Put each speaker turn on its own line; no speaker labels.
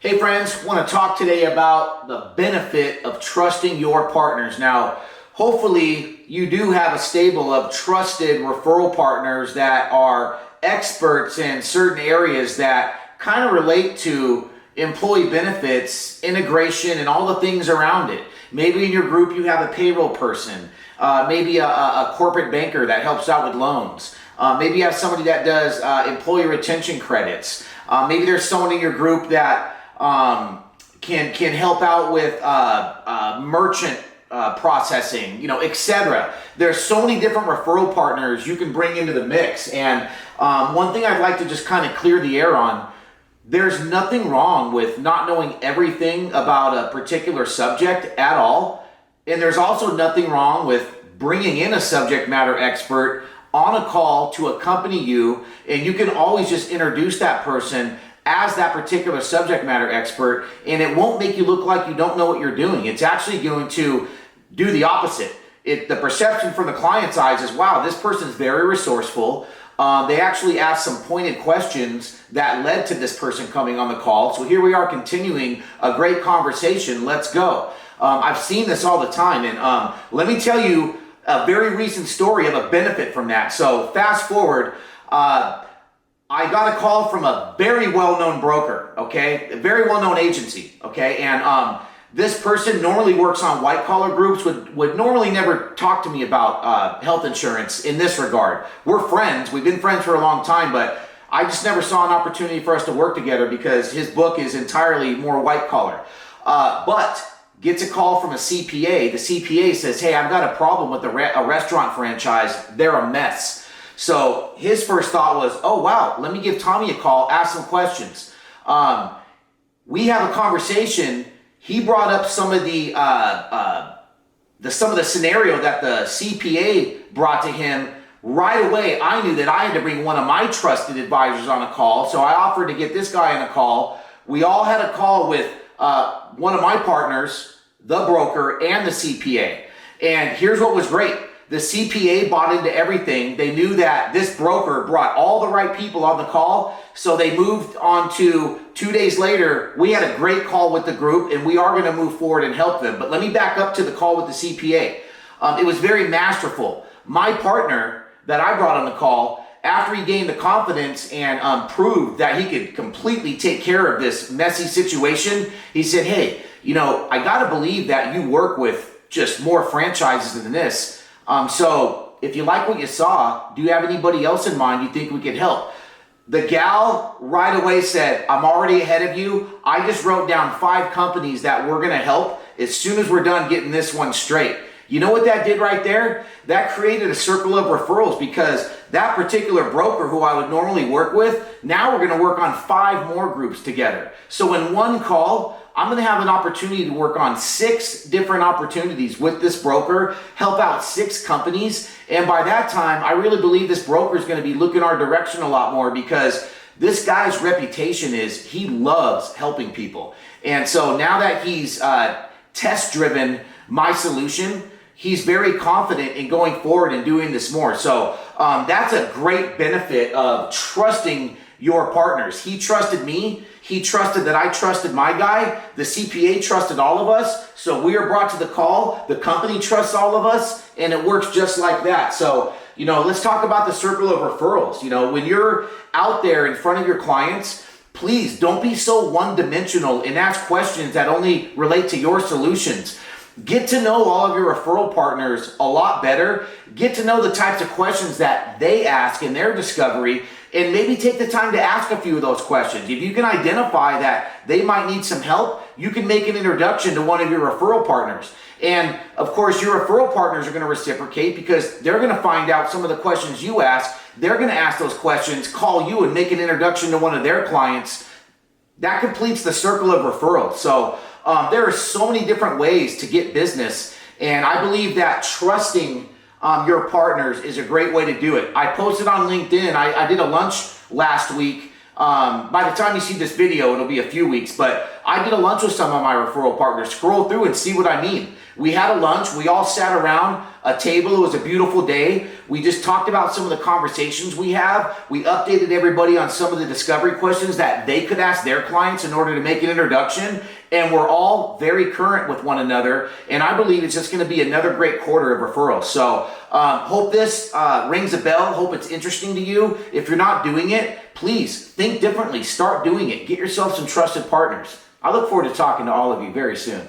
Hey friends, want to talk today about the benefit of trusting your partners. Now, hopefully you do have a stable of trusted referral partners that are experts in certain areas that kind of relate to employee benefits, integration, and all the things around it. Maybe in your group you have a payroll person, maybe a corporate banker that helps out with loans. Maybe you have somebody that does employee retention credits. Maybe there's someone in your group that can help out with merchant processing, etc. There's so many different referral partners you can bring into the mix. And one thing I'd like to just kind of clear the air on, there's nothing wrong with not knowing everything about a particular subject at all. And there's also nothing wrong with bringing in a subject matter expert on a call to accompany you, and you can always just introduce that person as that particular subject matter expert, and it won't make you look like you don't know what you're doing. It's actually going to do the opposite. The perception from the client's eyes is, wow, this person's very resourceful. They actually asked some pointed questions that led to this person coming on the call. So here we are continuing a great conversation. Let's go. I've seen this all the time, and let me tell you a very recent story of a benefit from that. So fast forward, I got a call from a very well-known broker, okay? A very well-known agency, okay? And this person normally works on white-collar groups, would normally never talk to me about health insurance in this regard. We're friends. We've been friends for a long time, but I just never saw an opportunity for us to work together because his book is entirely more white-collar. But gets a call from a CPA. The CPA says, hey, I've got a problem with a restaurant franchise. They're a mess. So his first thought was, oh, wow, let me give Tommy a call, ask some questions. We have a conversation. He brought up some of the scenario that the CPA brought to him. Right away, I knew that I had to bring one of my trusted advisors on a call. So I offered to get this guy on a call. We all had a call with one of my partners, the broker, and the CPA. And here's what was great. The CPA bought into everything. They knew that this broker brought all the right people on the call, so they moved on to 2 days later. We had a great call with the group, and we are going to move forward and help them. But let me back up to the call with the CPA. It was very masterful. My partner that I brought on the call, after he gained the confidence and proved that he could completely take care of this messy situation, he said, hey, I got to believe that you work with just more franchises than this. So if you like what you saw, do you have anybody else in mind you think we could help? The gal right away said, I'm already ahead of you. I just wrote down 5 companies that we're going to help as soon as we're done getting this one straight. You know what that did right there? That created a circle of referrals, because that particular broker who I would normally work with, now we're going to work on 5 more groups together. So in one call, I'm going to have an opportunity to work on 6 different opportunities with this broker, help out 6 companies. And by that time, I really believe this broker is going to be looking our direction a lot more, because this guy's reputation is he loves helping people. And so now that he's test-driven my solution, he's very confident in going forward and doing this more. So that's a great benefit of trusting your partners. He trusted me. He trusted that I trusted my guy. The CPA trusted all of us. So we are brought to the call. The company trusts all of us, and it works just like that. So, let's talk about the circle of referrals. When you're out there in front of your clients, please don't be so one-dimensional and ask questions that only relate to your solutions. Get to know all of your referral partners a lot better. Get to know the types of questions that they ask in their discovery, and maybe take the time to ask a few of those questions. If you can identify that they might need some help, you can make an introduction to one of your referral partners. And of course, your referral partners are going to reciprocate, because they're going to find out some of the questions you ask. They're going to ask those questions, call you, and make an introduction to one of their clients. That completes the circle of referrals. So there are so many different ways to get business, and I believe that trusting your partners is a great way to do it. I posted on LinkedIn. I did a lunch last week. By the time you see this video, it'll be a few weeks, but I did a lunch with some of my referral partners. Scroll through and see what I mean. We had a lunch. We all sat around a table. It was a beautiful day. We just talked about some of the conversations we have. We updated everybody on some of the discovery questions that they could ask their clients in order to make an introduction. And we're all very current with one another. And I believe it's just going to be another great quarter of referrals. So hope this rings a bell. Hope it's interesting to you. If you're not doing it, please think differently. Start doing it. Get yourself some trusted partners. I look forward to talking to all of you very soon.